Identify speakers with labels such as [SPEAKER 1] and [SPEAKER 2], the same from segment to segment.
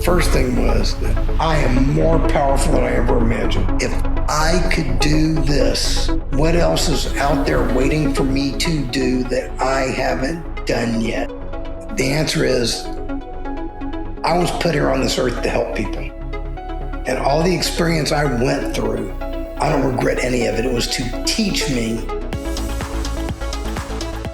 [SPEAKER 1] First thing was that I am more powerful than I ever imagined. If I could do this, what else is out there waiting for me to do that I haven't done yet? The answer is, I was put here on this earth to help people. And all the experience I went through, I don't regret any of it. It was to teach me.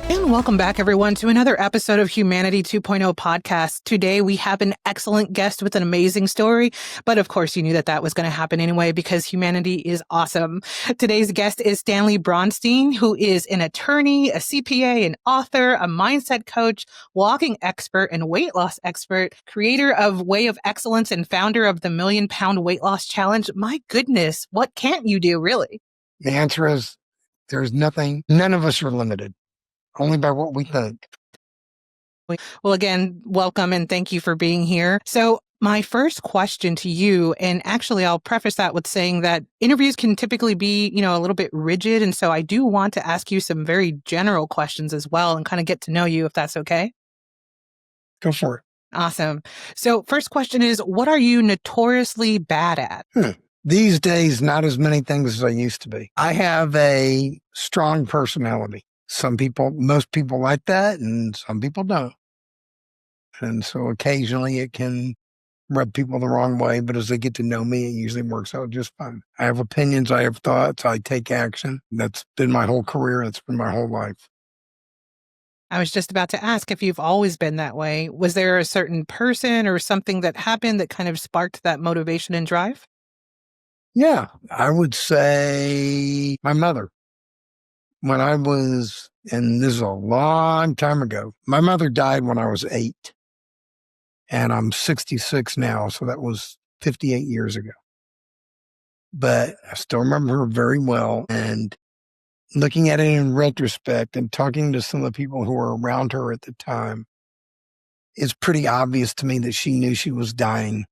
[SPEAKER 2] And welcome back, everyone, to another episode of Humanity 2.0 podcast. Today, we have an excellent guest with an amazing story. But of course, you knew that that was going to happen anyway, because humanity is awesome. Today's guest is Stanley Bronstein, who is an attorney, a CPA, an author, a mindset coach, walking expert, and weight loss expert, creator of Way of Excellence and founder of the £1 Million Weight Loss Challenge. My goodness, what can't you do, really?
[SPEAKER 1] The answer is, there's nothing. None of us are limited. Only by what we think.
[SPEAKER 2] Well, again, welcome and thank you for being here. So my first question to you, and actually I'll preface that with saying that interviews can typically be, a little bit rigid. And so I do want to ask you some very general questions as well and kind of get to know you, if that's okay.
[SPEAKER 1] Go for it.
[SPEAKER 2] Awesome. So first question is, what are you notoriously bad at?
[SPEAKER 1] These days, not as many things as I used to be. I have a strong personality. Most people like that, and some people don't. And so occasionally it can rub people the wrong way, but as they get to know me, it usually works out just fine. I have opinions, I have thoughts, I take action. That's been my whole career. That's been my whole life.
[SPEAKER 2] I was just about to ask if you've always been that way. Was there a certain person or something that happened that kind of sparked that motivation and drive?
[SPEAKER 1] Yeah, I would say my mother. When I was, and this is a long time ago, my mother died when I was 8. And I'm 66 now, so that was 58 years ago. But I still remember her very well. And looking at it in retrospect and talking to some of the people who were around her at the time, it's pretty obvious to me that she knew she was dying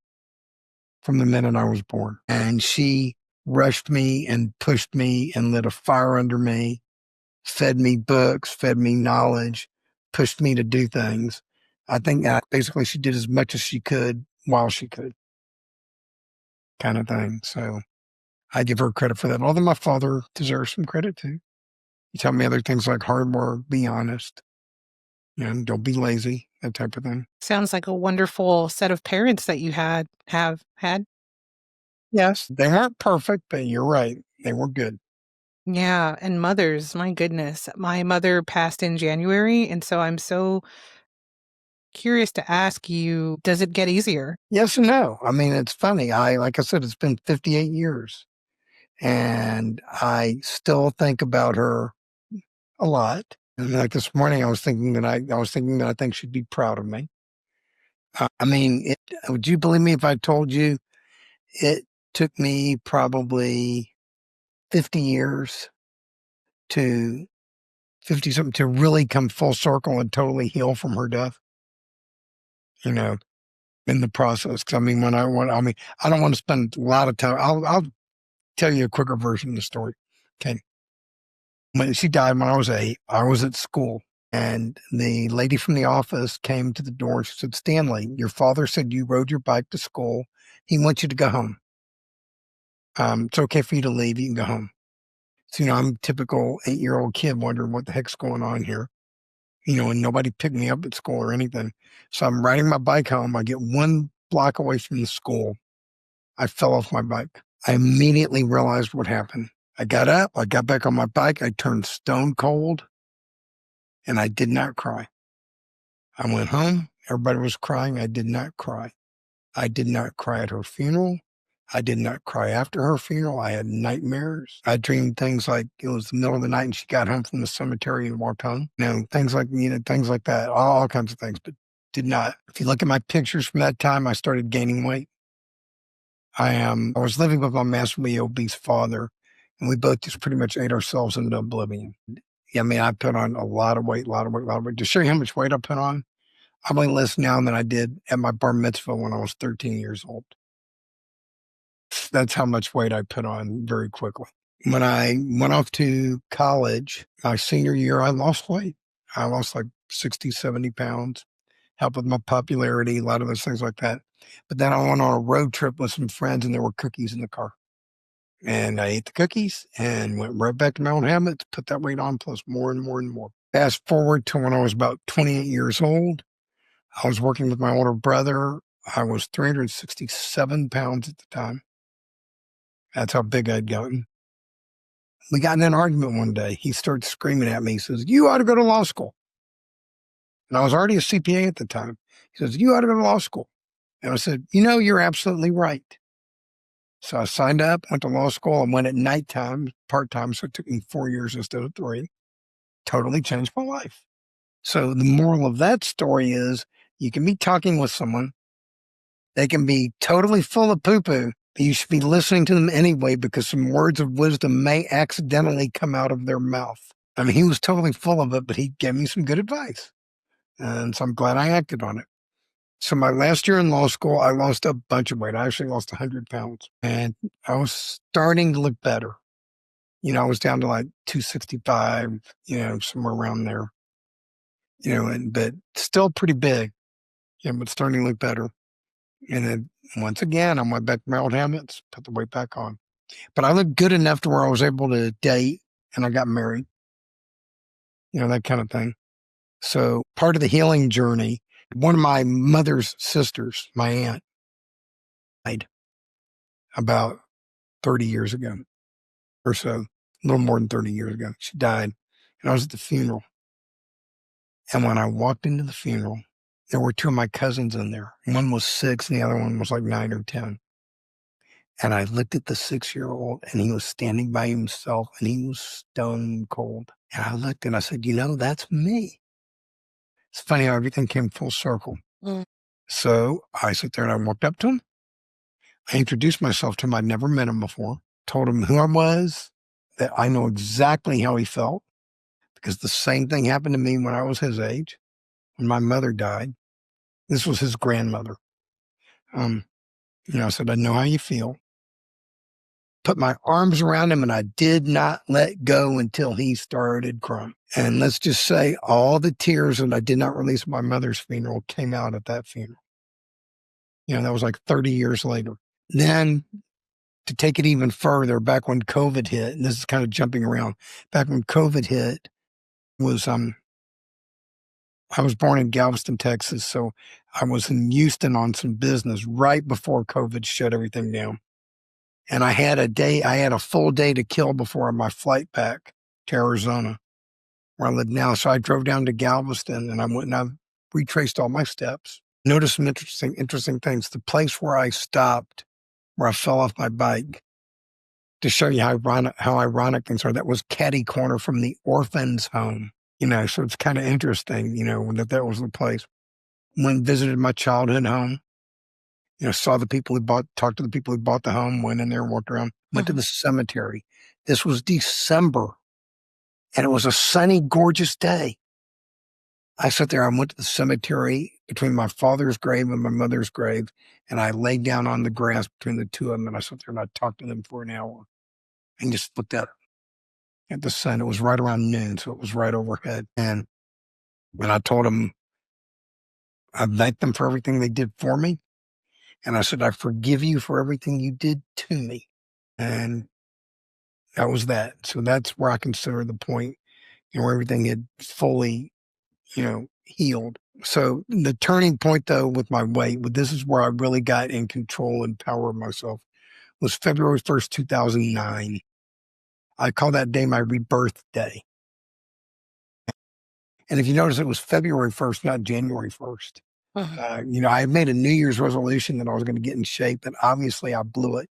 [SPEAKER 1] from the minute I was born. And she rushed me and pushed me and lit a fire under me, fed me books, fed me knowledge, pushed me to do things. I think that basically she did as much as she could while she could, kind of thing. So I give her credit for that. Although my father deserves some credit too. He taught me other things like hard work, be honest, and don't be lazy, that type of thing.
[SPEAKER 2] Sounds like a wonderful set of parents that you have had.
[SPEAKER 1] Yes, they weren't perfect, but you're right. They were good.
[SPEAKER 2] Yeah, and mothers, my goodness. My mother passed in January, and so I'm so curious to ask you, does it get easier?
[SPEAKER 1] Yes and no. I mean, it's funny. Like I said, it's been 58 years, and I still think about her a lot. And like this morning, I was thinking that I think she'd be proud of me. Would you believe me if I told you it took me probably 50 years to 50 something to really come full circle and totally heal from her death, in the process. Cause I don't want to spend a lot of time. I'll tell you a quicker version of the story. Okay. When she died when I was 8, I was at school and the lady from the office came to the door and she said, "Stanley, your father said you rode your bike to school. He wants you to go home. It's okay for you to leave. You can go home." So, I'm a typical 8-year-old kid wondering what the heck's going on here, and nobody picked me up at school or anything. So I'm riding my bike home. I get 1 block away from the school. I fell off my bike. I immediately realized what happened. I got up, I got back on my bike. I turned stone cold and I did not cry. I went home. Everybody was crying. I did not cry. I did not cry at her funeral. I did not cry after her funeral. I had nightmares. I dreamed things like it was the middle of the night and she got home from the cemetery and walked home. Things like that, all kinds of things, but did not. If you look at my pictures from that time, I started gaining weight. I was living with my massively obese father, and we both just pretty much ate ourselves into oblivion. I put on a lot of weight. To show you how much weight I put on, I'm weighing less now than I did at my bar mitzvah when I was 13 years old. That's how much weight I put on very quickly. When I went off to college, my senior year, I lost weight. I lost like 60, 70 pounds, helped with my popularity, a lot of those things like that. But then I went on a road trip with some friends and there were cookies in the car. And I ate the cookies and went right back to my old habits, put that weight on plus more and more and more. Fast forward to when I was about 28 years old. I was working with my older brother. I was 367 pounds at the time. That's how big I'd gotten. We got in an argument one day. He started screaming at me. He says, "You ought to go to law school." And I was already a CPA at the time. He says, "You ought to go to law school." And I said, "You're absolutely right." So I signed up, went to law school, and went at nighttime, part-time. So it took me 4 years instead of 3. Totally changed my life. So the moral of that story is you can be talking with someone. They can be totally full of poo-poo, but you should be listening to them anyway because some words of wisdom may accidentally come out of their mouth. I mean, he was totally full of it, but he gave me some good advice. And so I'm glad I acted on it. So my last year in law school, I lost a bunch of weight. I actually lost 100 pounds and I was starting to look better. I was down to like 265, somewhere around there, but still pretty big, but starting to look better. And then once again, I went back to my old habits, put the weight back on. But I looked good enough to where I was able to date and I got married, that kind of thing. So part of the healing journey, one of my mother's sisters, my aunt, died about 30 years ago or so, a little more than 30 years ago. She died and I was at the funeral. And when I walked into the funeral, there were 2 of my cousins in there. One was 6 and the other one was like 9 or 10. And I looked at the 6-year-old and he was standing by himself and he was stone cold. And I looked and I said, that's me. It's funny how everything came full circle. Mm. So I sat there and I walked up to him. I introduced myself to him. I'd never met him before. Told him who I was, that I know exactly how he felt because the same thing happened to me when I was his age, when my mother died. This was his grandmother. I said, "I know how you feel." Put my arms around him and I did not let go until he started crying. And let's just say all the tears that I did not release at my mother's funeral came out at that funeral. That was like 30 years later. Then to take it even further, back when COVID hit, and this is kind of jumping around, back when COVID hit was, I was born in Galveston, Texas. So I was in Houston on some business right before COVID shut everything down. And I had a full day to kill before my flight back to Arizona, where I live now. So I drove down to Galveston and I went and I retraced all my steps. Noticed some interesting things. The place where I stopped, where I fell off my bike, to show you how ironic things are, that was catty corner from the orphan's home. So it's kind of interesting, that was the place. Went and visited my childhood home. Saw the people talked to the people who bought the home, went in there, walked around, went to the cemetery. This was December and it was a sunny, gorgeous day. I sat there, I went to the cemetery between my father's grave and my mother's grave, and I laid down on the grass between the 2 of them, and I sat there and I talked to them for an hour and just looked at the sun. It was right around noon, so it was right overhead. And when I told them, I thanked them for everything they did for me. And I said, "I forgive you for everything you did to me." And that was that. So that's where I consider the point, where everything had fully, healed. So the turning point though, with my weight, this is where I really got in control and power of myself, was February 1st, 2009. I call that day my rebirth day. And if you notice, it was February 1st, not January 1st. I had made a New Year's resolution that I was going to get in shape, but obviously I blew it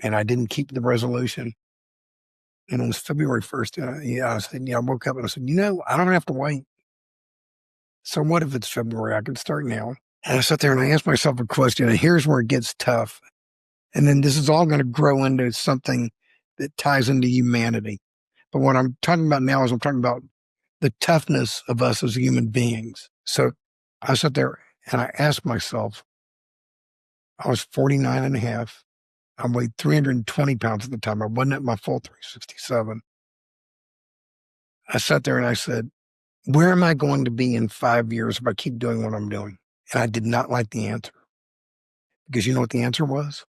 [SPEAKER 1] and I didn't keep the resolution. And it was February 1st. I said, I woke up and I said, I don't have to wait. So what if it's February? I can start now. And I sat there and I asked myself a question, and here's where it gets tough. And then this is all going to grow into something that ties into humanity. But what I'm talking about now is I'm talking about the toughness of us as human beings. So I sat there and I asked myself, I was 49 and a half. I weighed 320 pounds at the time. I wasn't at my full 367. I sat there and I said, where am I going to be in 5 years if I keep doing what I'm doing? And I did not like the answer. Because you know what the answer was?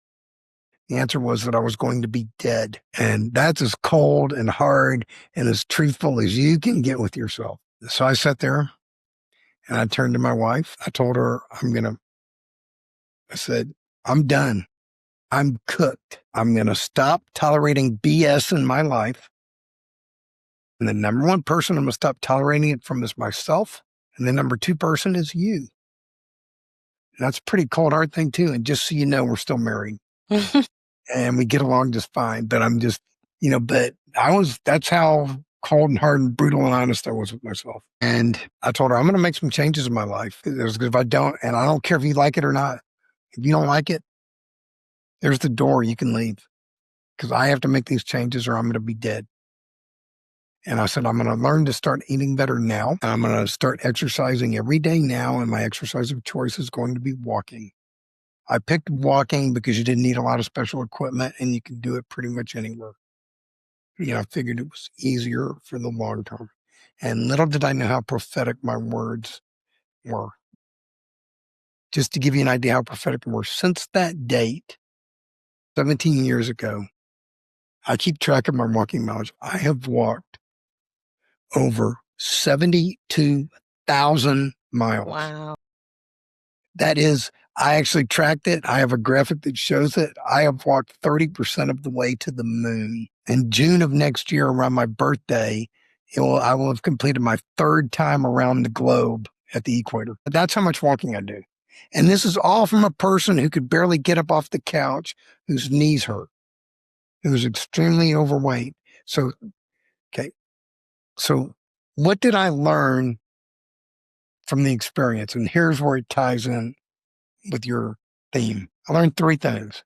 [SPEAKER 1] The answer was that I was going to be dead. And that's as cold and hard and as truthful as you can get with yourself. So I sat there and I turned to my wife. I told her, I said, I'm done. I'm cooked. I'm going to stop tolerating BS in my life. And the number one person I'm going to stop tolerating it from is myself. And the number two person is you. And that's a pretty cold, hard thing too. And just so you know, we're still married and we get along just fine. But I'm just, but that's how cold and hard and brutal and honest I was with myself. And I told her, I'm going to make some changes in my life. Because if I don't, and I don't care if you like it or not, if you don't like it, there's the door. You can leave. Because I have to make these changes or I'm going to be dead. And I said, I'm going to learn to start eating better now. And I'm going to start exercising every day now. And my exercise of choice is going to be walking. I picked walking because you didn't need a lot of special equipment and you can do it pretty much anywhere. I figured it was easier for the long term. And little did I know how prophetic my words were. Just to give you an idea how prophetic they were, since that date, 17 years ago, I keep track of my walking mileage. I have walked over 72,000 miles.
[SPEAKER 2] Wow.
[SPEAKER 1] That is, I actually tracked it. I have a graphic that shows it. I have walked 30% of the way to the moon. In June of next year, around my birthday, I will have completed my third time around the globe at the equator. That's how much walking I do. And this is all from a person who could barely get up off the couch, whose knees hurt, who's extremely overweight. So what did I learn from the experience? And here's where it ties in with your theme. I learned three things.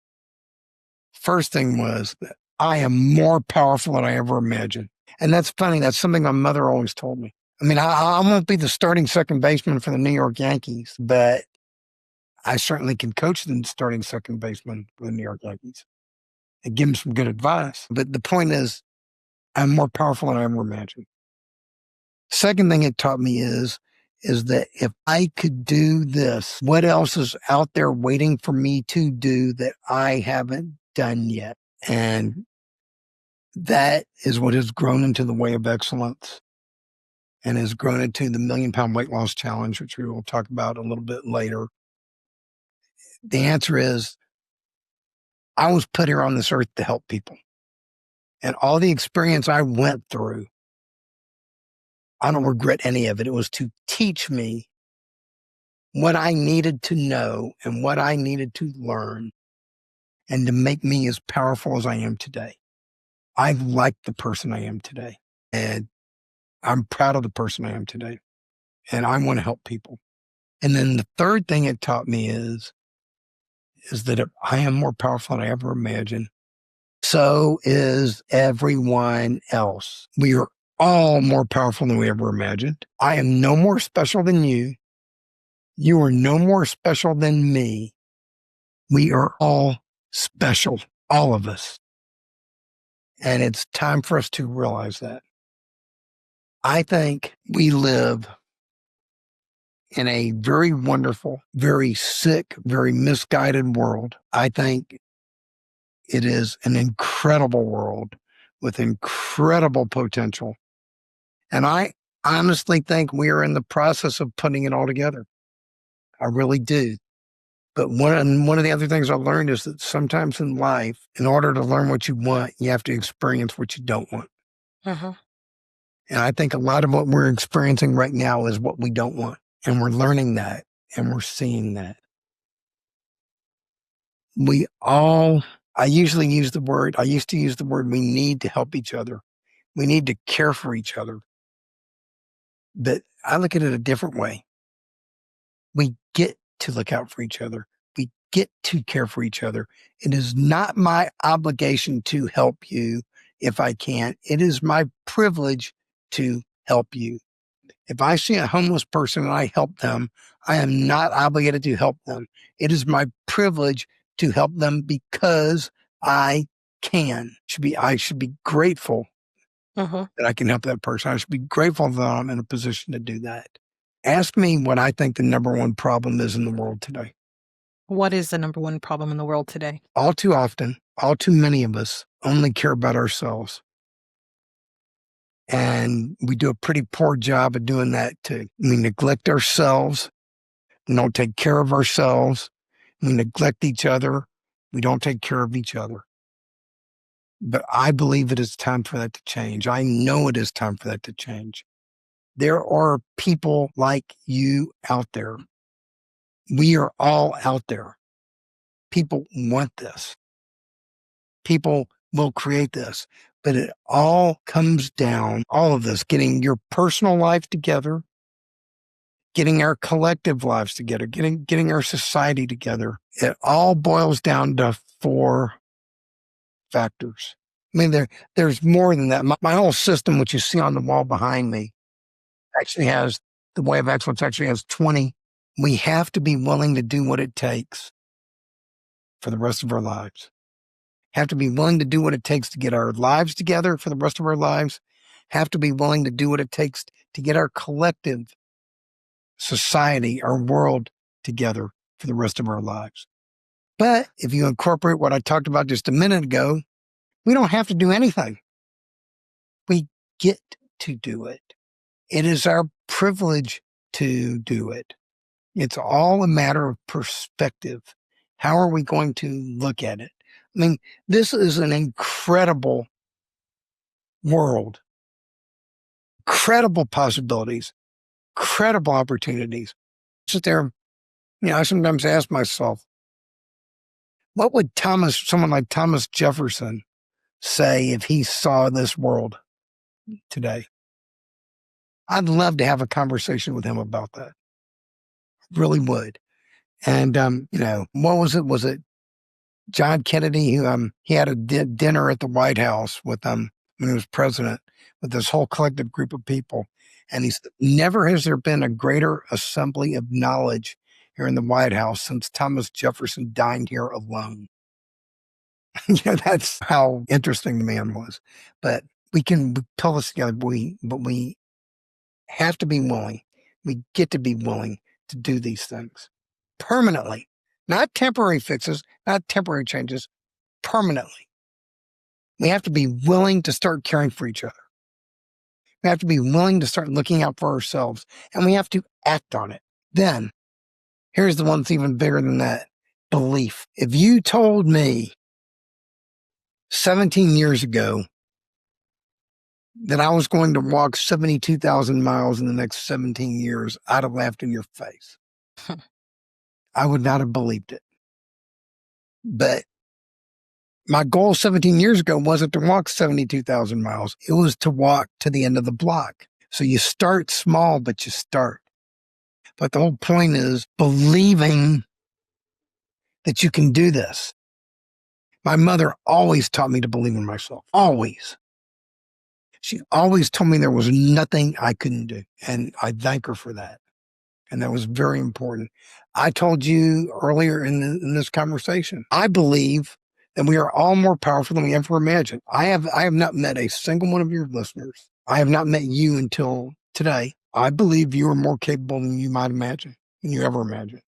[SPEAKER 1] First thing was that I am more powerful than I ever imagined. And that's funny. That's something my mother always told me. I mean, I won't be the starting second baseman for the New York Yankees, but I certainly can coach the starting second baseman for the New York Yankees and give him some good advice. But the point is, I'm more powerful than I ever imagined. Second thing it taught me is that if I could do this, what else is out there waiting for me to do that I haven't done yet? And that is what has grown into the Way of Excellence and has grown into the 1,000,000-pound weight loss challenge, which we will talk about a little bit later. The answer is, I was put here on this earth to help people. And all the experience I went through, I don't regret any of it. It was to teach me what I needed to know and what I needed to learn and to make me as powerful as I am today. I like the person I am today, and I'm proud of the person I am today, and I want to help people. And then the third thing it taught me is that if I am more powerful than I ever imagined, so is everyone else. We are all more powerful than we ever imagined. I am no more special than you. You are no more special than me. We are all special, all of us. And it's time for us to realize that. I think we live in a very wonderful, very sick, very misguided world. I think it is an incredible world with incredible potential. And I honestly think we are in the process of putting it all together. I really do. But one of the other things I learned is that sometimes in life, in order to learn what you want, you have to experience what you don't want.
[SPEAKER 2] Uh-huh.
[SPEAKER 1] And I think a lot of what we're experiencing right now is what we don't want. And we're learning that and we're seeing that. I used to use the word, we need to help each other. We need to care for each other. But I look at it a different way. We get to look out for each other. We get to care for each other. It is not my obligation to help you if I can. It is my privilege to help you. If I see a homeless person and I help them, I am not obligated to help them. It is my privilege to help them because I can. I should be grateful that I can help that person. I should be grateful that I'm in a position to do that. Ask me what I think the number one problem is in the world today.
[SPEAKER 2] What is the number one problem in the world today?
[SPEAKER 1] All too often, all too many of us only care about ourselves. And we do a pretty poor job of doing that too. We neglect ourselves. We don't take care of ourselves. We neglect each other. We don't take care of each other. But I believe it is time for that to change. I know it is time for that to change. There are people like you out there. We are all out there. People want this. People will create this. But it all comes down, all of this, getting your personal life together, getting our collective lives together, getting our society together. It all boils down to 4 factors. I mean, there's more than that. My whole system, which you see on the wall behind me, actually has the way of excellence actually has 20. We have to be willing to do what it takes for the rest of our lives. Have to be willing to do what it takes to get our lives together for the rest of our lives. Have to be willing to do what it takes to get our collective society, our world together for the rest of our lives. But if you incorporate what I talked about just a minute ago, we don't have to do anything. We get to do it. It is our privilege to do it. It's all a matter of perspective. How are we going to look at it? I mean, this is an incredible world, incredible possibilities, incredible opportunities. Sit there, I sometimes ask myself, what would someone like Thomas Jefferson say if he saw this world today? I'd love to have a conversation with him about that. Really would. And, what was it? Was it John Kennedy, who he had a dinner at the White House with when he was president, with this whole collective group of people. And he said, never has there been a greater assembly of knowledge here in the White House since Thomas Jefferson dined here alone. That's how interesting the man was. But we can pull this together, but we have to be willing. We get to be willing to do these things permanently, not temporary fixes, not temporary changes, permanently. We have to be willing to start caring for each other. We have to be willing to start looking out for ourselves, and we have to act on it. Then, here's the one that's even bigger than that: belief. If you told me 17 years ago that I was going to walk 72,000 miles in the next 17 years, I'd have laughed in your face. I would not have believed it. But my goal 17 years ago wasn't to walk 72,000 miles. It was to walk to the end of the block. So you start small, but you start. But the whole point is believing that you can do this. My mother always taught me to believe in myself. Always. She always told me there was nothing I couldn't do. And I thank her for that. And that was very important. I told you earlier in this conversation, I believe that we are all more powerful than we ever imagined. I have not met a single one of your listeners. I have not met you until today. I believe you are more capable than you might imagine, than you ever imagined.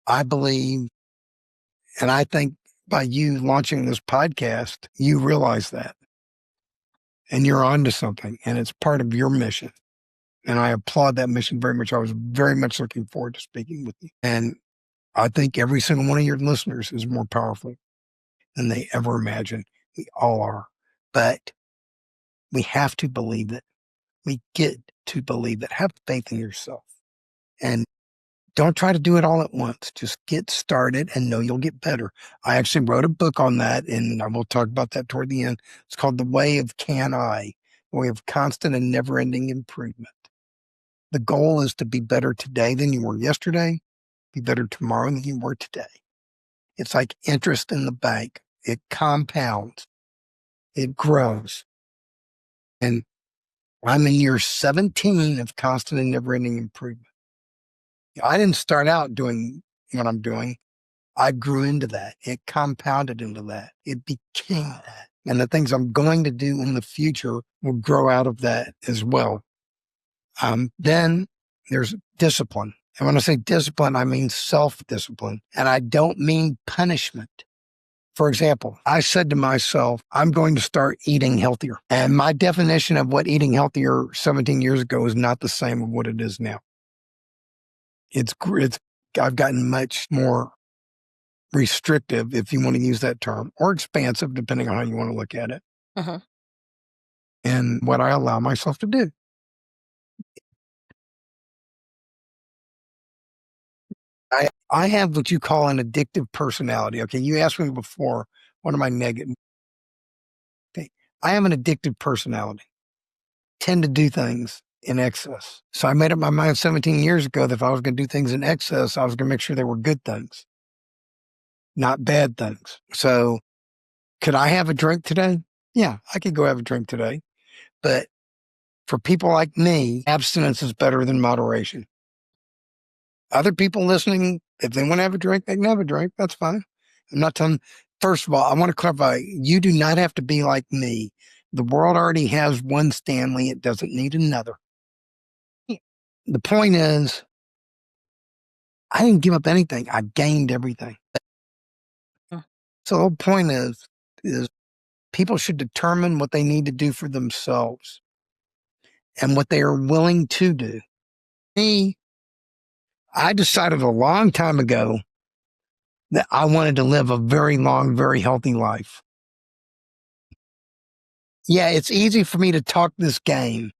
[SPEAKER 1] I believe, and I think by you launching this podcast, you realize that. And you're on to something, and it's part of your mission. And I applaud that mission very much. I was very much looking forward to speaking with you. And I think every single one of your listeners is more powerful than they ever imagined. We all are. But we have to believe it. We get to believe it. Have faith in yourself. And don't try to do it all at once. Just get started and know you'll get better. I actually wrote a book on that, and I will talk about that toward the end. It's called The Way of Can I, The Way of Constant and Never-Ending Improvement. The goal is to be better today than you were yesterday, be better tomorrow than you were today. It's like interest in the bank. It compounds. It grows. And I'm in year 17 of constant and never-ending improvement. I didn't start out doing what I'm doing. I grew into that. It compounded into that. It became that. And the things I'm going to do in the future will grow out of that as well. Then there's discipline. And when I say discipline, I mean self-discipline. And I don't mean punishment. For example, I said to myself, I'm going to start eating healthier. And my definition of what eating healthier 17 years ago is not the same of what it is now. I've gotten much more restrictive, if you want to use that term, or expansive, depending on how you want to look at it, and what I allow myself to do. I have what you call an addictive personality. Okay, you asked me before, what am I negative? Okay, I have an addictive personality. Tend to do things in excess. So I made up my mind 17 years ago that if I was going to do things in excess, I was going to make sure they were good things, not bad things. So could I have a drink today? Yeah, I could go have a drink today. But for people like me, abstinence is better than moderation. Other people listening, if they want to have a drink, they can have a drink. That's fine. I'm not telling. First of all, I want to clarify, you do not have to be like me. The world already has one Stanley. It doesn't need another. The point is, I didn't give up anything. I gained everything. So the whole point is people should determine what they need to do for themselves and what they are willing to do. Me, I decided a long time ago that I wanted to live a very long, very healthy life. Yeah, it's easy for me to talk this game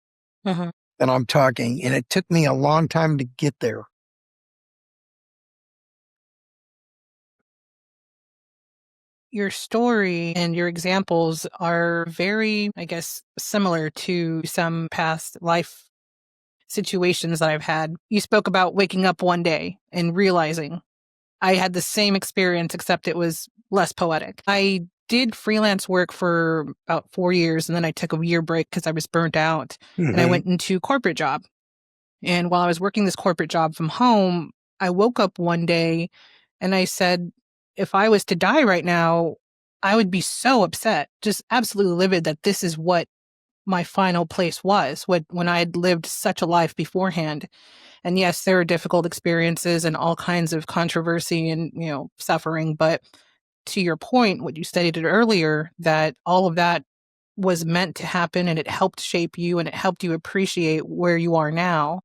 [SPEAKER 1] that I'm talking, and it took me a long time to get there.
[SPEAKER 2] Your story and your examples are very, I guess, similar to some past life situations that I've had. You spoke about waking up one day and realizing. I had the same experience, except it was less poetic. I did freelance work for about 4 years, and then I took a year break because I was burnt out, and I went into corporate job. And while I was working this corporate job from home, I woke up one day and I said, if I was to die right now, I would be so upset, just absolutely livid that this is what my final place was, when I had lived such a life beforehand. And yes, there are difficult experiences and all kinds of controversy and, suffering. But to your point, what you stated earlier, that all of that was meant to happen and it helped shape you and it helped you appreciate where you are now.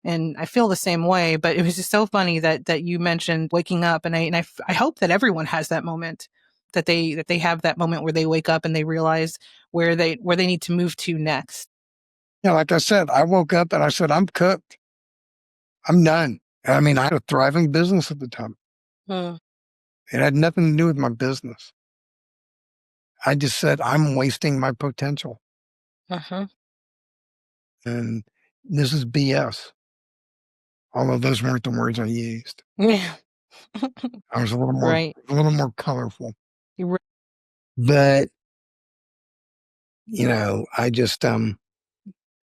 [SPEAKER 2] And I feel the same way, but it was just so funny that you mentioned waking up, and I hope that everyone has that moment, that they have that moment where they wake up and they realize where they need to move to next.
[SPEAKER 1] Yeah, like I said, I woke up and I said, I'm cooked. I'm done. I mean, I had a thriving business at the time. It had nothing to do with my business. I just said, I'm wasting my potential. And this is BS. Although those weren't the words I used.
[SPEAKER 2] Yeah.
[SPEAKER 1] I was a little more,
[SPEAKER 2] Right.
[SPEAKER 1] a little more colorful.
[SPEAKER 2] You're right.
[SPEAKER 1] But, I just,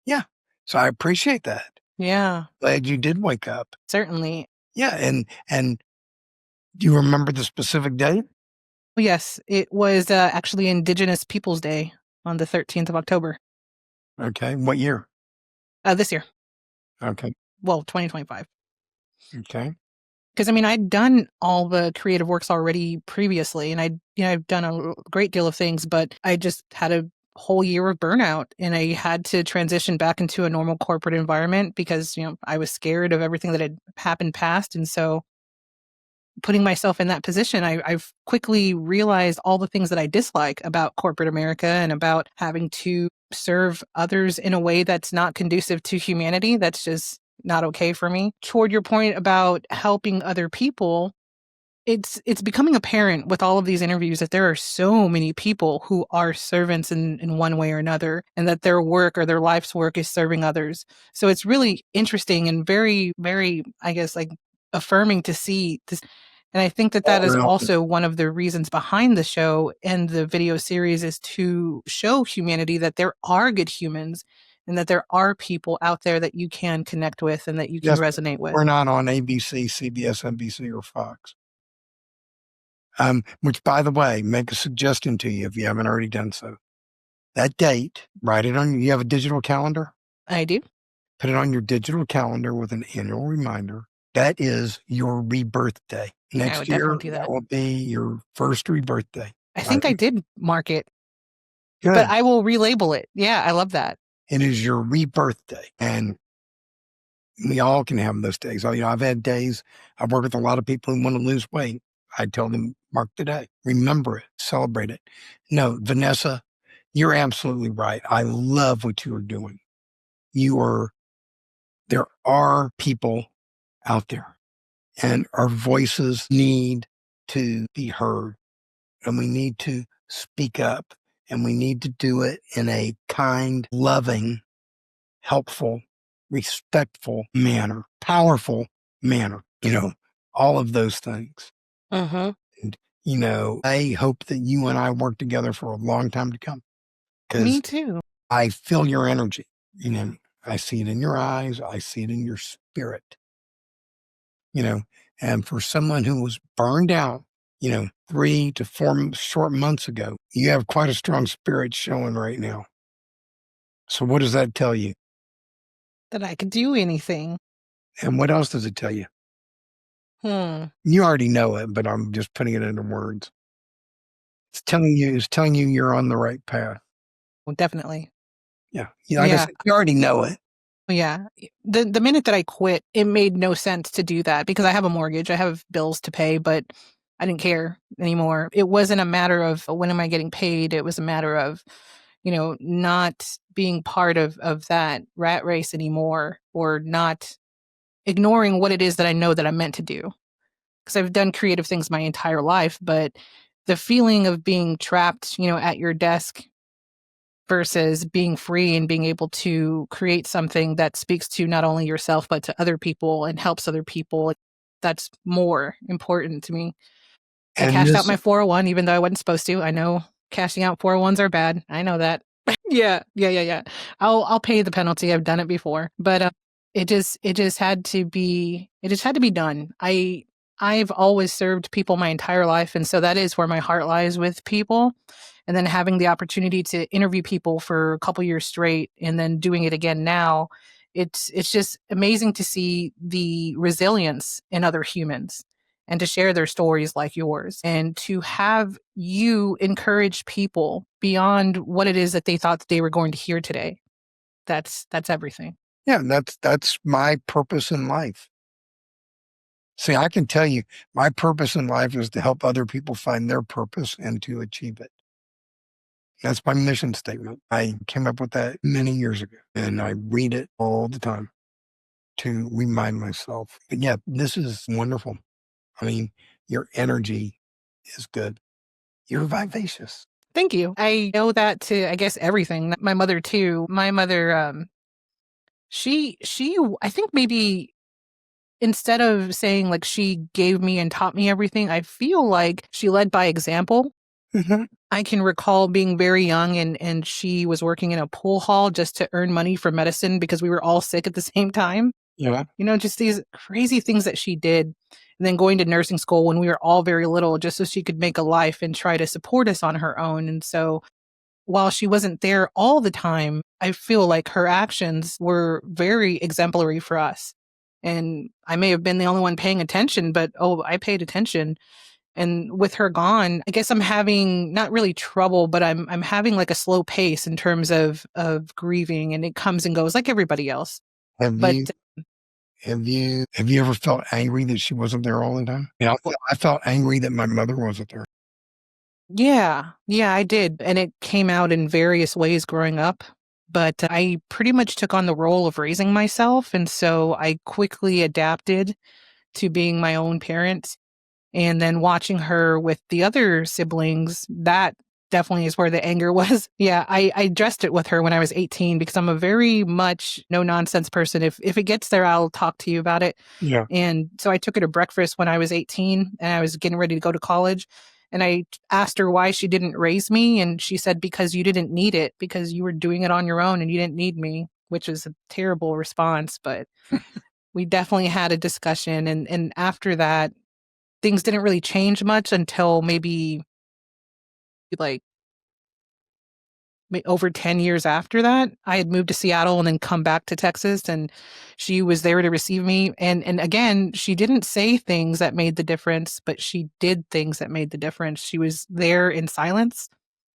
[SPEAKER 1] yeah. So I appreciate that.
[SPEAKER 2] Yeah,
[SPEAKER 1] Glad you did wake up.
[SPEAKER 2] certainly.
[SPEAKER 1] Yeah. And do you remember the specific date?
[SPEAKER 2] Yes, it was actually Indigenous Peoples Day on the 13th of October.
[SPEAKER 1] Okay. What year?
[SPEAKER 2] This year.
[SPEAKER 1] Okay.
[SPEAKER 2] Well, 2025.
[SPEAKER 1] Okay.
[SPEAKER 2] Because I'd done all the creative works already previously, and I've done a great deal of things, but I just had a whole year of burnout, and I had to transition back into a normal corporate environment because I was scared of everything that had happened past, and so putting myself in that position, I've quickly realized all the things that I dislike about corporate America and about having to serve others in a way that's not conducive to humanity. That's just not okay for me. Toward your point about helping other people, it's becoming apparent with all of these interviews that there are so many people who are servants in one way or another, and that their work or their life's work is serving others. So it's really interesting and very, very, I guess, like affirming to see this. And I think that is also one of the reasons behind the show and the video series, is to show humanity that there are good humans and that there are people out there that you can connect with and that you can resonate with.
[SPEAKER 1] We're not on ABC, CBS, NBC, or Fox. Which, by the way, make a suggestion to you if you haven't already done so. That date, write it on. You have a digital calendar?
[SPEAKER 2] I do.
[SPEAKER 1] Put it on your digital calendar with an annual reminder. That is your rebirth day.
[SPEAKER 2] I
[SPEAKER 1] Next
[SPEAKER 2] would
[SPEAKER 1] year,
[SPEAKER 2] definitely do
[SPEAKER 1] that
[SPEAKER 2] that.
[SPEAKER 1] will be your first rebirth day.
[SPEAKER 2] I think I did mark it, but
[SPEAKER 1] Good.
[SPEAKER 2] I will relabel it. Yeah, I love that.
[SPEAKER 1] It is your rebirth day. And we all can have those days. I've had days, I've worked with a lot of people who want to lose weight. I tell them, mark the day, remember it, celebrate it. No, Vanessa, you're absolutely right. I love what you are doing. There are people out there, and our voices need to be heard, and we need to speak up, and we need to do it in a kind, loving, helpful, respectful manner, powerful manner, all of those things.
[SPEAKER 2] Mm-hmm.
[SPEAKER 1] And, I hope that you and I work together for a long time to come
[SPEAKER 2] Me
[SPEAKER 1] because
[SPEAKER 2] too.
[SPEAKER 1] I feel your energy. I see it in your eyes. I see it in your spirit, you know, and for someone who was burned out, 3 to 4 short months ago, you have quite a strong spirit showing right now. So what does that tell you?
[SPEAKER 2] That I could do anything.
[SPEAKER 1] And what else does it tell you?
[SPEAKER 2] Hmm.
[SPEAKER 1] You already know it, but I'm just putting it into words. It's telling you you're on the right path.
[SPEAKER 2] Well, definitely.
[SPEAKER 1] Yeah. Like I
[SPEAKER 2] Yeah.
[SPEAKER 1] said, you already know it.
[SPEAKER 2] Yeah. The minute that I quit, it made no sense to do that because I have a mortgage, I have bills to pay, but I didn't care anymore. It wasn't a matter of when am I getting paid? It was a matter of, not being part of that rat race anymore or not ignoring what it is that I know that I'm meant to do. Because I've done creative things my entire life, but the feeling of being trapped, at your desk versus being free and being able to create something that speaks to not only yourself but to other people and helps other people, that's more important to me. I
[SPEAKER 1] And
[SPEAKER 2] cashed out
[SPEAKER 1] this,
[SPEAKER 2] my 401 even though I wasn't supposed to. I know cashing out 401s are bad. I know that. Yeah. I'll pay the penalty. I've done it before. But it just had to be done. I've always served people my entire life, and so that is where my heart lies with people. And then having the opportunity to interview people for a couple years straight and then doing it again now, it's just amazing to see the resilience in other humans and to share their stories like yours and to have you encourage people beyond what it is that they thought that they were going to hear today. That's everything.
[SPEAKER 1] yeah, that's my purpose in life. See, I can tell you my purpose in life is to help other people find their purpose and to achieve it. That's my mission statement. I came up with that many years ago and I read it all the time to remind myself. But yeah, this is wonderful. I mean, your energy is good. You're vivacious.
[SPEAKER 2] Thank you. I know that to I guess everything. My mother too. My mother she I think maybe instead of saying like she gave me and taught me everything, I feel like she led by example.
[SPEAKER 1] Mhm.
[SPEAKER 2] I can recall being very young and she was working in a pool hall just to earn money for medicine because we were all sick at the same time.
[SPEAKER 1] Yeah.
[SPEAKER 2] Just these crazy things that she did. And then going to nursing school when we were all very little just so she could make a life and try to support us on her own. And so while she wasn't there all the time, I feel like her actions were very exemplary for us. And I may have been the only one paying attention, but I paid attention. And with her gone, I guess I'm having not really trouble, but I'm having like a slow pace in terms of grieving, and it comes and goes like everybody else.
[SPEAKER 1] Have
[SPEAKER 2] But
[SPEAKER 1] you have you ever felt angry that she wasn't there all the time? Yeah, I felt angry that my mother wasn't there.
[SPEAKER 2] yeah, I did. And it came out in various ways growing up. But I pretty much took on the role of raising myself. And so I quickly adapted to being my own parent. And then watching her with the other siblings, that definitely is where the anger was. Yeah, I addressed it with her when I was 18 because I'm a very much no nonsense person. If it gets there, I'll talk to you about it.
[SPEAKER 1] Yeah.
[SPEAKER 2] And so I took her to breakfast when I was 18 and I was getting ready to go to college. And I asked her why she didn't raise me. And she said, because you didn't need it, because you were doing it on your own and you didn't need me, which was a terrible response. But we definitely had a discussion. And after that, things didn't really change much until maybe like over 10 years after that. I had moved to Seattle and then come back to Texas, and she was there to receive me. And again, she didn't say things that made the difference, but she did things that made the difference. She was there in silence,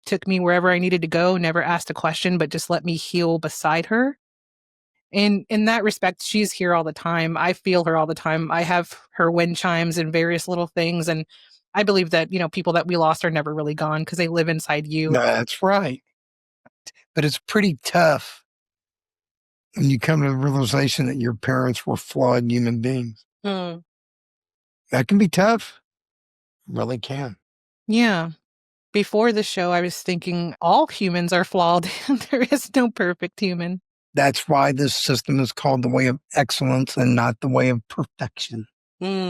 [SPEAKER 2] took me wherever I needed to go, never asked a question, but just let me heal beside her. And in that respect, she's here all the time. I feel her all the time. I have her wind chimes and various little things. And I believe that, people that we lost are never really gone because they live inside you.
[SPEAKER 1] That's right. But it's pretty tough when you come to the realization that your parents were flawed human beings.
[SPEAKER 2] Mm.
[SPEAKER 1] That can be tough. It really can.
[SPEAKER 2] Yeah. Before the show, I was thinking all humans are flawed. There is no perfect human.
[SPEAKER 1] That's why this system is called the way of excellence and not the way of perfection.
[SPEAKER 2] Mm.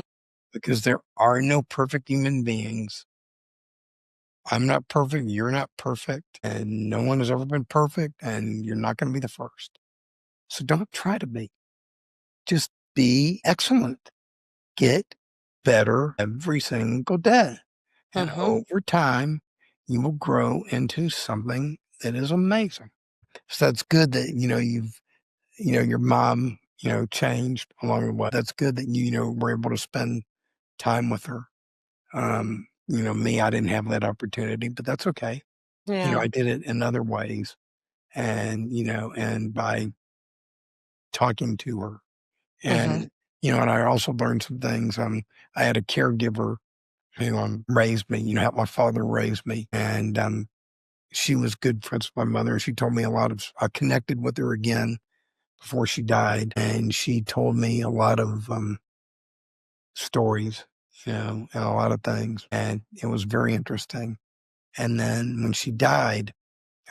[SPEAKER 1] Because there are no perfect human beings. I'm not perfect. You're not perfect. And no one has ever been perfect. And you're not going to be the first. So don't try to be. Just be excellent. Get better every single day. And over time, you will grow into something that is amazing. So that's good that, your mom, changed along the way. That's good that were able to spend time with her. Me, I didn't have that opportunity, but that's okay.
[SPEAKER 2] Yeah.
[SPEAKER 1] I did it in other ways and by talking to her. And, and I also learned some things. I had a caregiver who raised me, helped my father raise me. And she was good friends with my mother. She told me I connected with her again before she died. And she told me a lot of stories, and a lot of things. And it was very interesting. And then when she died,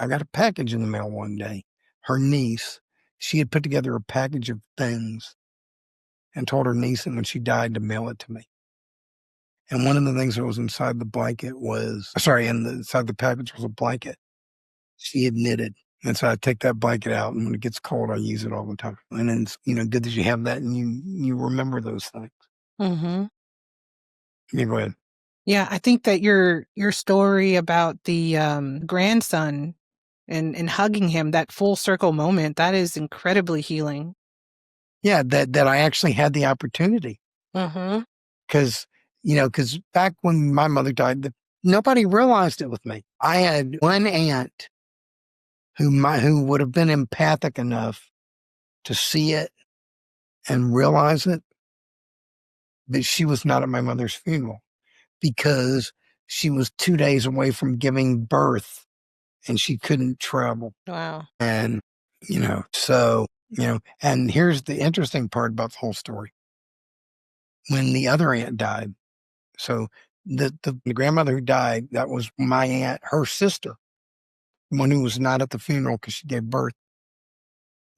[SPEAKER 1] I got a package in the mail one day. Her niece, she had put together a package of things and told her niece that when she died to mail it to me. And one of the things that was inside the blanket inside the package was a blanket she had knitted. And so I take that blanket out, and when it gets cold, I use it all the time. And then it's, good that you have that and you remember those things.
[SPEAKER 2] Mm-hmm.
[SPEAKER 1] Yeah, go ahead.
[SPEAKER 2] Yeah, I think that your story about the grandson and hugging him, that full circle moment, that is incredibly healing.
[SPEAKER 1] Yeah, that I actually had the opportunity.
[SPEAKER 2] Mm-hmm.
[SPEAKER 1] Because back when my mother died, nobody realized it with me. I had one aunt who would have been empathic enough to see it and realize it, but she was not at my mother's funeral because she was 2 days away from giving birth and she couldn't travel.
[SPEAKER 2] Wow.
[SPEAKER 1] And, and here's the interesting part about the whole story. When the other aunt died, so the grandmother who died, that was my aunt, her sister, the one who was not at the funeral because she gave birth.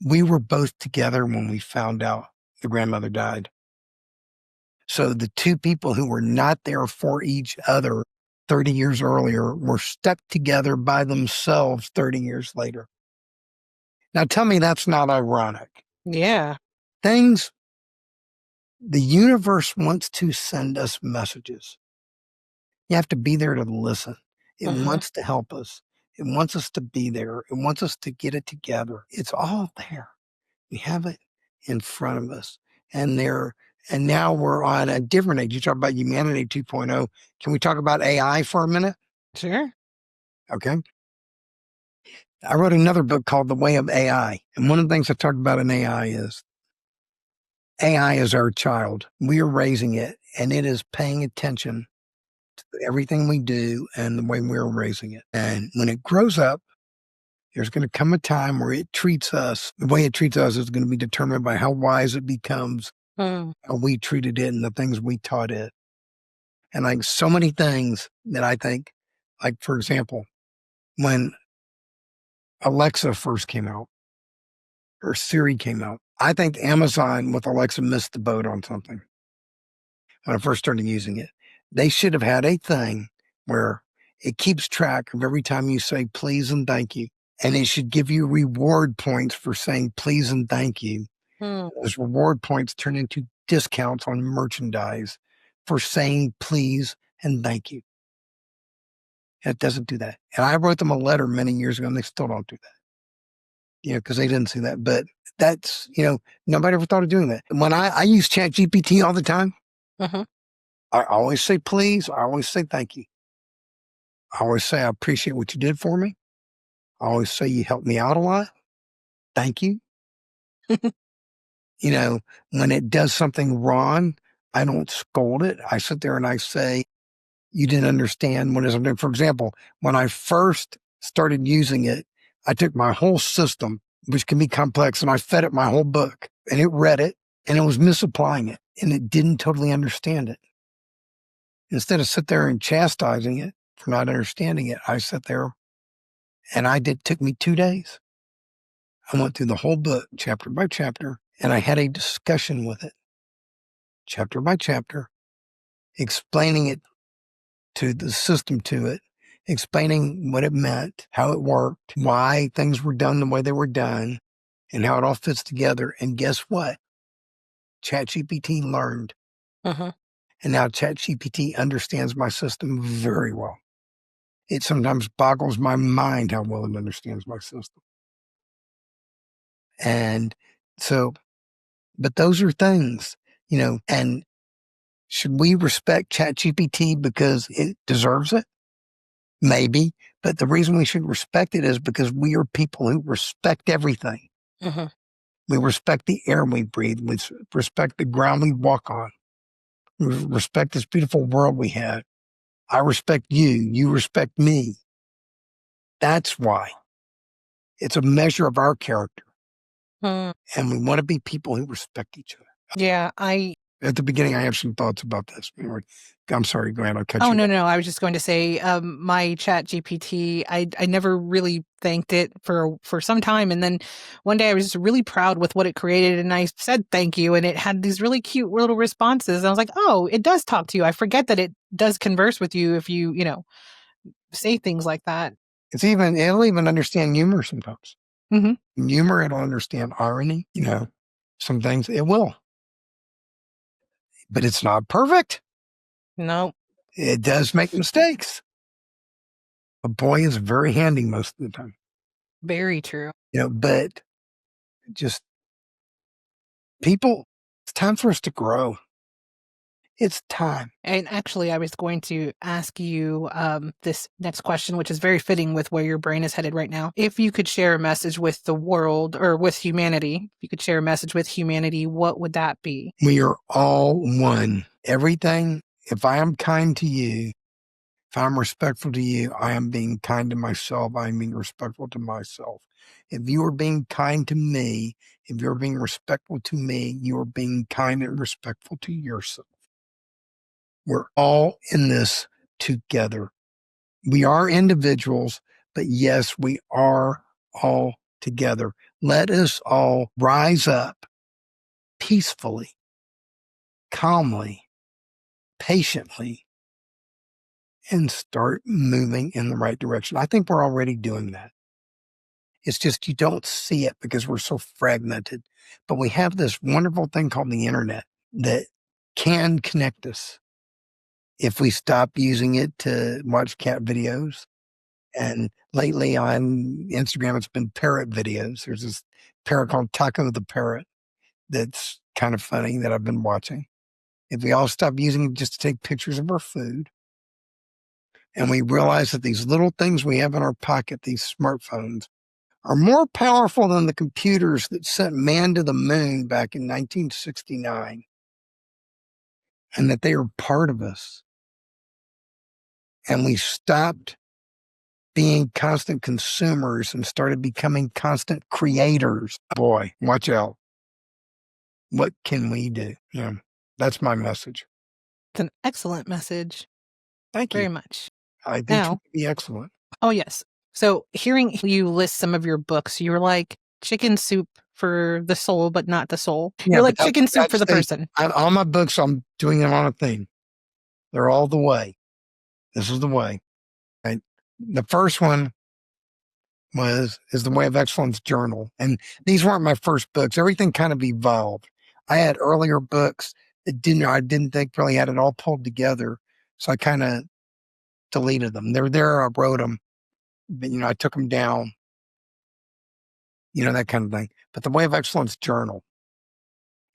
[SPEAKER 1] We were both together when we found out the grandmother died. So the two people who were not there for each other 30 years earlier were stuck together by themselves 30 years later. Now tell me that's not ironic.
[SPEAKER 2] Yeah.
[SPEAKER 1] The universe wants to send us messages. You have to be there to listen. It wants to help us. It wants us to be there. It wants us to get it together. It's all there. We have it in front of us. And now we're on a different age. You talk about humanity 2.0. Can we talk about AI for a minute?
[SPEAKER 2] Sure.
[SPEAKER 1] Okay. I wrote another book called The Way of AI. And one of the things I talk about in AI is our child. We are raising it, and it is paying attention to everything we do and the way we're raising it. And when it grows up, there's going to come a time where the way it treats us is going to be determined by how wise it becomes, how we treated it, and the things we taught it. And like so many things that I think, like, for example, when Alexa first came out, or Siri came out, I think Amazon with Alexa missed the boat on something when I first started using it. They should have had a thing where it keeps track of every time you say please and thank you. And it should give you reward points for saying please and thank you. Those reward points turn into discounts on merchandise for saying please and thank you. And it doesn't do that. And I wrote them a letter many years ago and they still don't do that, because they didn't see that. But that's, nobody ever thought of doing that. When I use ChatGPT all the time,
[SPEAKER 2] Mm-hmm.
[SPEAKER 1] I always say, please. I always say, thank you. I always say, I appreciate what you did for me. I always say, you helped me out a lot. Thank you. When it does something wrong, I don't scold it. I sit there and I say, you didn't understand what it is I'm doing. For example, when I first started using it, I took my whole system, which can be complex, and I fed it my whole book, and it read it, and it was misapplying it, and it didn't totally understand it. Instead of sit there and chastising it for not understanding it, I sat there and took me 2 days. I went through the whole book, chapter by chapter, and I had a discussion with it, chapter by chapter, explaining it to the system to it, explaining what it meant, how it worked, why things were done the way they were done, and how it all fits together. And guess what? ChatGPT learned.
[SPEAKER 2] Mm-hmm.
[SPEAKER 1] And now ChatGPT understands my system very well. It sometimes boggles my mind how well it understands my system. And so, but those are things, and should we respect ChatGPT because it deserves it? Maybe. But the reason we should respect it is because we are people who respect everything.
[SPEAKER 2] Mm-hmm.
[SPEAKER 1] We respect the air we breathe. We respect the ground we walk on. We respect this beautiful world we have. I respect you. You respect me. That's why. It's a measure of our character.
[SPEAKER 2] Mm.
[SPEAKER 1] And we want to be people who respect each other.
[SPEAKER 2] Yeah,
[SPEAKER 1] At the beginning, I have some thoughts about this. I'm sorry, go ahead. I'll cut
[SPEAKER 2] Oh,
[SPEAKER 1] you.
[SPEAKER 2] no. I was just going to say, my Chat GPT, I never really thanked it for some time. And then one day I was just really proud with what it created. And I said, thank you. And it had these really cute little responses. I was like, oh, it does talk to you. I forget that it does converse with you if you, say things like that.
[SPEAKER 1] It'll even understand humor sometimes.
[SPEAKER 2] Mm-hmm.
[SPEAKER 1] Humor, it'll understand irony, some things it will. But it's not perfect.
[SPEAKER 2] No.
[SPEAKER 1] It does make mistakes. A boy is very handy most of the time.
[SPEAKER 2] Very true.
[SPEAKER 1] But just people, it's time for us to grow. It's time.
[SPEAKER 2] And actually, I was going to ask you this next question, which is very fitting with where your brain is headed right now. If you could share a message with the world or with humanity, if you could share a message with humanity, what would that be?
[SPEAKER 1] We are all one. Everything, if I am kind to you, if I'm respectful to you, I am being kind to myself. I am being respectful to myself. If you are being kind to me, if you're being respectful to me, you are being kind and respectful to yourself. We're all in this together. We are individuals, but yes, we are all together. Let us all rise up peacefully, calmly, patiently, and start moving in the right direction. I think we're already doing that. It's just you don't see it because we're so fragmented. But we have this wonderful thing called the internet that can connect us if we stop using it to watch cat videos. And lately on Instagram, it's been parrot videos. There's this parrot called Taco the Parrot that's kind of funny that I've been watching. If we all stop using it just to take pictures of our food, and we realize that these little things we have in our pocket, these smartphones, are more powerful than the computers that sent man to the moon back in 1969, and that they are part of us. And we stopped being constant consumers and started becoming constant creators. Boy, watch out. What can we do? Yeah, that's my message.
[SPEAKER 2] It's an excellent message.
[SPEAKER 1] Thank
[SPEAKER 2] Very
[SPEAKER 1] you.
[SPEAKER 2] much.
[SPEAKER 1] I think
[SPEAKER 2] Now,
[SPEAKER 1] it would be excellent.
[SPEAKER 2] oh, yes. So hearing you list some of your books, you're like chicken soup for the soul, but not the soul.
[SPEAKER 1] Yeah,
[SPEAKER 2] You're
[SPEAKER 1] but
[SPEAKER 2] like chicken soup for the person.
[SPEAKER 1] all my books, I'm doing them on a theme. They're all the way. This is the way. Right? The first one is the Way of Excellence Journal. And these weren't my first books. Everything kind of evolved. I had earlier books that I didn't think really had it all pulled together. So I kind of deleted them. They're there. I wrote them, but I took them down. That kind of thing. But the Way of Excellence Journal,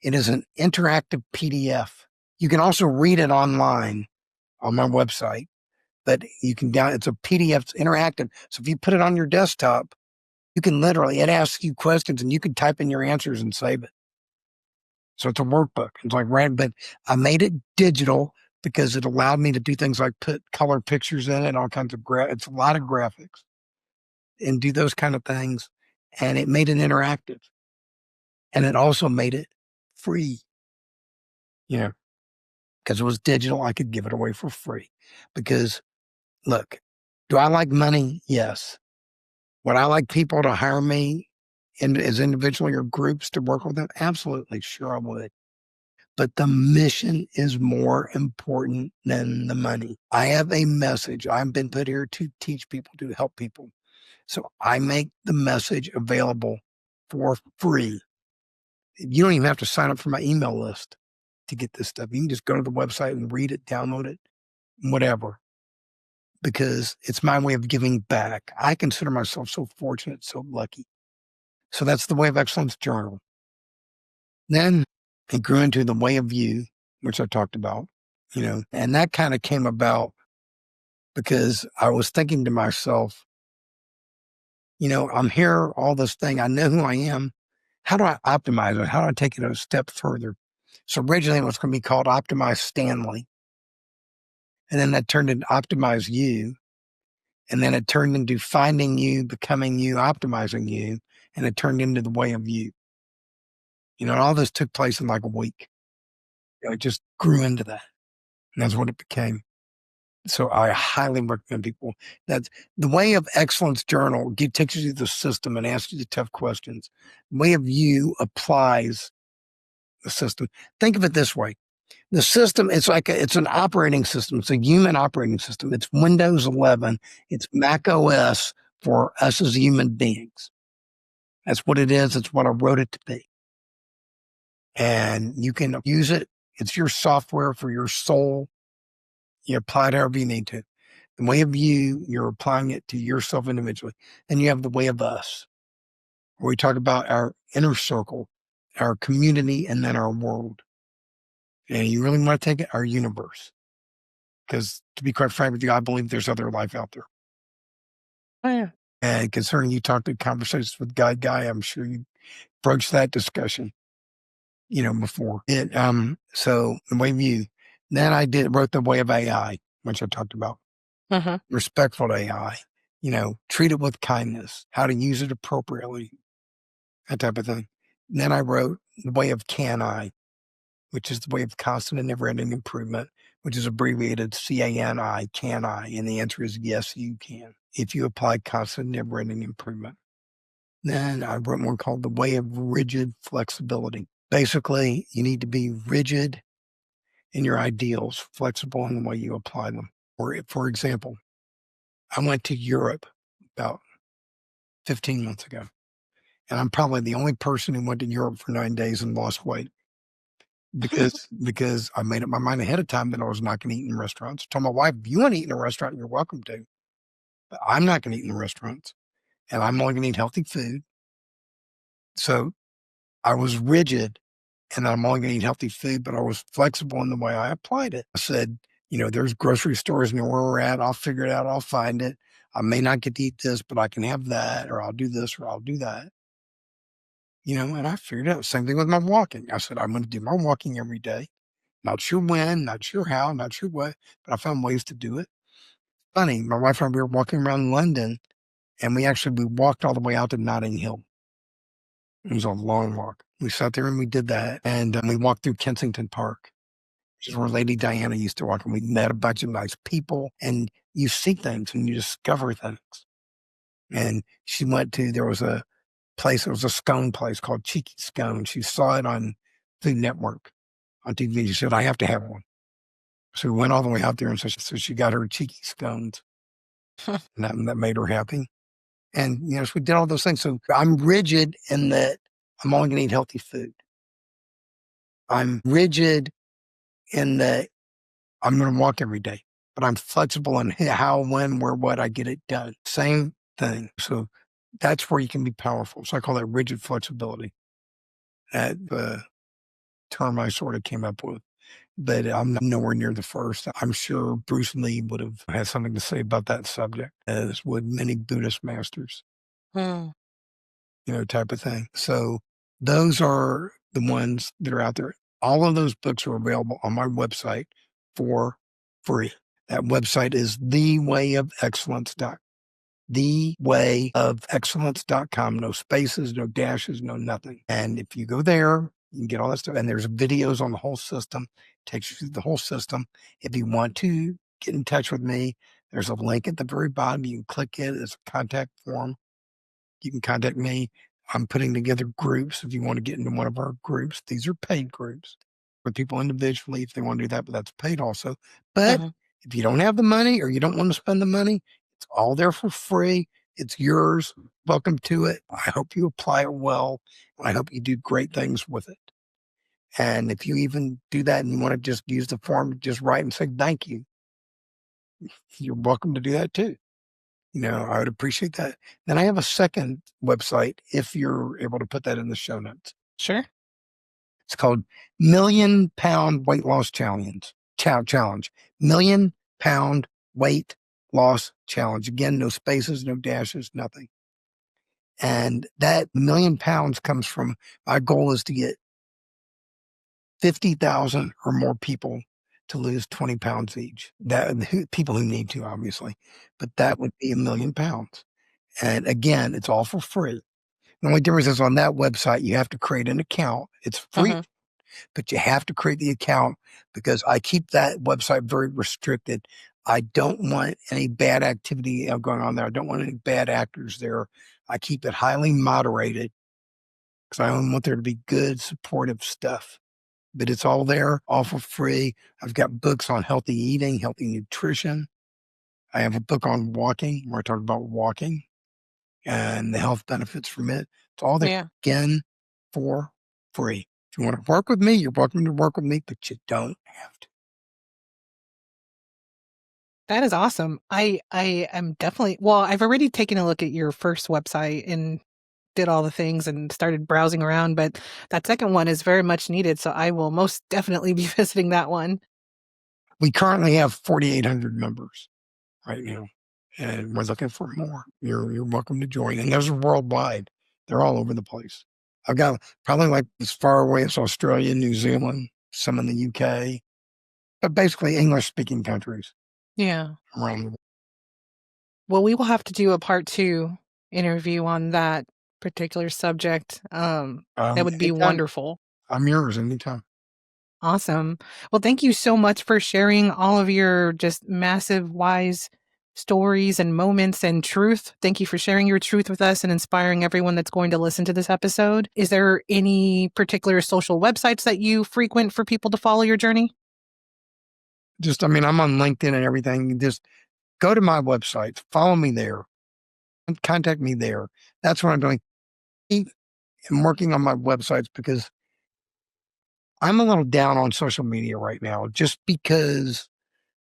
[SPEAKER 1] it is an interactive PDF. You can also read it online on my website, but you can it's a PDF, it's interactive. So if you put it on your desktop, you can literally, it asks you questions and you can type in your answers and save it. So it's a workbook. It's like, right, but I made it digital because it allowed me to do things like put color pictures in it, all kinds of it's a lot of graphics and do those kind of things. And it made it interactive. And it also made it free, because it was digital. I could give it away for free because look, do I like money? Yes. Would I like people to hire me as individually or groups to work with them? Absolutely. Sure, I would. But the mission is more important than the money. I have a message. I've been put here to teach people, to help people. So I make the message available for free. You don't even have to sign up for my email list to get this stuff. You can just go to the website and read it, download it, whatever, because it's my way of giving back. I consider myself so fortunate, so lucky. So that's the Way of Excellence Journal. Then it grew into the Way of You, which I talked about, and that kind of came about because I was thinking to myself, I'm here, all this thing. I know who I am. How do I optimize it? How do I take it a step further? So originally it was going to be called Optimize Stanley. And then that turned into Optimize You. And then it turned into Finding You, Becoming You, Optimizing You. And it turned into the Way of You. And all this took place in like a week. It just grew into that. And that's what it became. So I highly recommend people. That's the Way of Excellence Journal. Takes you through the system and asks you the tough questions. Way of You applies the system. Think of it this way. The system, it's an operating system. It's a human operating system. It's Windows 11. It's Mac OS for us as human beings. That's what it is. It's what I wrote it to be. And you can use it. It's your software for your soul. You apply it however you need to. The Way of You, you're applying it to yourself individually. And you have the Way of Us, where we talk about our inner circle, our community, and then our world. And you really want to take it, our universe. Because to be quite frank with you, I believe there's other life out there.
[SPEAKER 2] Oh, yeah.
[SPEAKER 1] And concerning you talked to conversations with Guy, I'm sure you broached that discussion, before. So the Way of You. Then I wrote the Way of AI, which I talked about. Respectful to AI, treat it with kindness, how to use it appropriately, that type of thing. And then I wrote the Way of Can I, which is the way of constant and never-ending improvement, which is abbreviated CANI, can I? And the answer is yes, you can, if you apply constant and never-ending improvement. Then I wrote one called the Way of Rigid Flexibility. Basically, you need to be rigid in your ideals, flexible in the way you apply them. Or, for example, I went to Europe about 15 months ago, and I'm probably the only person who went to Europe for 9 days and lost weight. Because I made up my mind ahead of time that I was not going to eat in restaurants. I told my wife, if you want to eat in a restaurant, you're welcome to. But I'm not going to eat in restaurants. And I'm only going to eat healthy food. So I was rigid and I'm only going to eat healthy food, but I was flexible in the way I applied it. I said, there's grocery stores near where we're at. I'll figure it out. I'll find it. I may not get to eat this, but I can have that, or I'll do this, or I'll do that. And I figured it out. Same thing with my walking. I said, I'm going to do my walking every day. Not sure when, not sure how, not sure what, but I found ways to do it. Funny, my wife and I, we were walking around London, and we walked all the way out to Notting Hill. It was a long walk. We sat there and we did that, and we walked through Kensington Park, which is where Lady Diana used to walk, and we met a bunch of nice people, and you see things and you discover things. And there was a place, it was a scone place called Cheeky Scone. She saw it on Food Network on TV. She said, I have to have one. So we went all the way out there, and so she got her cheeky scones, and that made her happy. And, so we did all those things. So I'm rigid in that I'm only going to eat healthy food. I'm rigid in that I'm going to walk every day. but I'm flexible in how, when, where, what I get it done. Same thing. So that's where you can be powerful. So I call that rigid flexibility. That term I sort of came up with, but I'm nowhere near the first. I'm sure Bruce Lee would have had something to say about that subject, as would many Buddhist masters, type of thing. So those are the ones that are out there. All of those books are available on my website for free. That website is thewayofexcellence.com. No spaces, no dashes, no nothing. And if you go there, you can get all that stuff. And there's videos on the whole system. It takes you through the whole system. If you want to get in touch with me, there's a link at the very bottom. You can click it. It's a contact form. You can contact me. I'm putting together groups if you want to get into one of our groups. These are paid groups with people individually if they want to do that, but that's paid also. But if you don't have the money or you don't want to spend the money, it's all there for free. It's yours. Welcome to it. I hope you apply it well. I hope you do great things with it. And if you even do that and you want to just use the form, just write and say thank you. You're welcome to do that too. I would appreciate that. Then I have a second website if you're able to put that in the show notes.
[SPEAKER 2] Sure.
[SPEAKER 1] It's called Million Pound Weight Loss Challenge. Million Pound Weight Loss Challenge. Again, no spaces, no dashes, nothing. And that 1,000,000 pounds comes from, my goal is to get 50,000 or more people to lose 20 pounds each. People who need to, obviously, but that would be 1,000,000 pounds. And again, it's all for free. The only difference is on that website, you have to create an account. It's free, but you have to create the account because I keep that website very restricted. I don't want any bad activity going on there. I don't want any bad actors there. I keep it highly moderated because I only want there to be good, supportive stuff. But it's all there, all for free. I've got books on healthy eating, healthy nutrition. I have a book on walking where I talk about walking and the health benefits from it. It's all there again for free. If you want to work with me, you're welcome to work with me, but you don't have to.
[SPEAKER 2] That is awesome. I am definitely, well, I've already taken a look at your first website and did all the things and started browsing around, but that second one is very much needed. So I will most definitely be visiting that one.
[SPEAKER 1] We currently have 4,800 members right now, and we're looking for more. You're welcome to join. And those are worldwide. They're all over the place. I've got probably like as far away as Australia, New Zealand, some in the UK, but basically English-speaking countries.
[SPEAKER 2] Yeah.
[SPEAKER 1] Around the world.
[SPEAKER 2] Well, we will have to do a part 2 interview on that particular subject. That would be wonderful.
[SPEAKER 1] I'm yours anytime.
[SPEAKER 2] Awesome. Well, thank you so much for sharing all of your just massive, wise stories and moments and truth. Thank you for sharing your truth with us and inspiring everyone that's going to listen to this episode. Is there any particular social websites that you frequent for people to follow your journey?
[SPEAKER 1] I'm on LinkedIn and everything. Just go to my website, follow me there, and contact me there. That's what I'm doing. I'm working on my websites because I'm a little down on social media right now, just because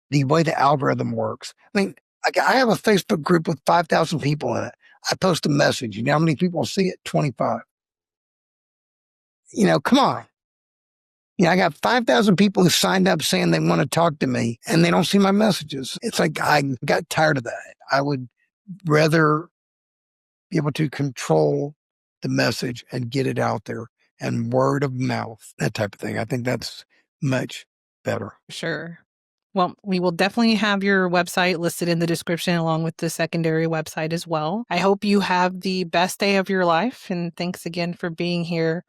[SPEAKER 1] the way the algorithm works. I have a Facebook group with 5,000 people in it. I post a message. You know how many people see it? 25. Come on. I got 5,000 people who signed up saying they want to talk to me and they don't see my messages. It's like, I got tired of that. I would rather be able to control the message and get it out there and word of mouth, that type of thing. I think that's much better.
[SPEAKER 2] Sure. Well, we will definitely have your website listed in the description along with the secondary website as well. I hope you have the best day of your life. And thanks again for being here.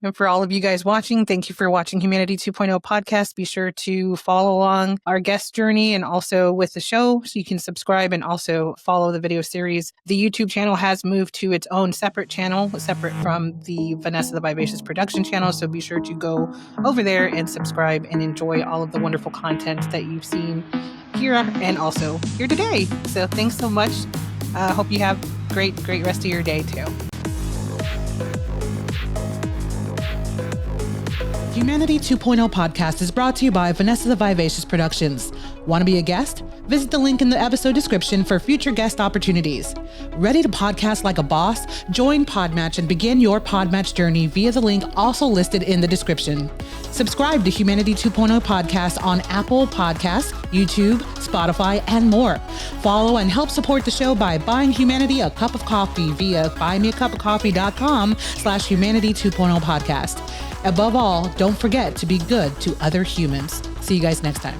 [SPEAKER 2] And for all of you guys watching, thank you for watching Humanity 2.0 podcast. Be sure to follow along our guest journey and also with the show so you can subscribe and also follow the video series. The YouTube channel has moved to its own separate channel, separate from the Vanessa The Vivacious production channel. So be sure to go over there and subscribe and enjoy all of the wonderful content that you've seen here and also here today. So thanks so much. Hope you have great rest of your day too. Humanity 2.0 podcast is brought to you by Vanessa The Vivacious Productions. Want to be a guest? Visit the link in the episode description for future guest opportunities. Ready to podcast like a boss? Join Podmatch and begin your Podmatch journey via the link also listed in the description. Subscribe to Humanity 2.0 Podcast on Apple Podcasts, YouTube, Spotify, and more. Follow and help support the show by buying Humanity a cup of coffee via buymeacupofcoffee.com/Humanity 2.0 Podcast. Above all, don't forget to be good to other humans. See you guys next time.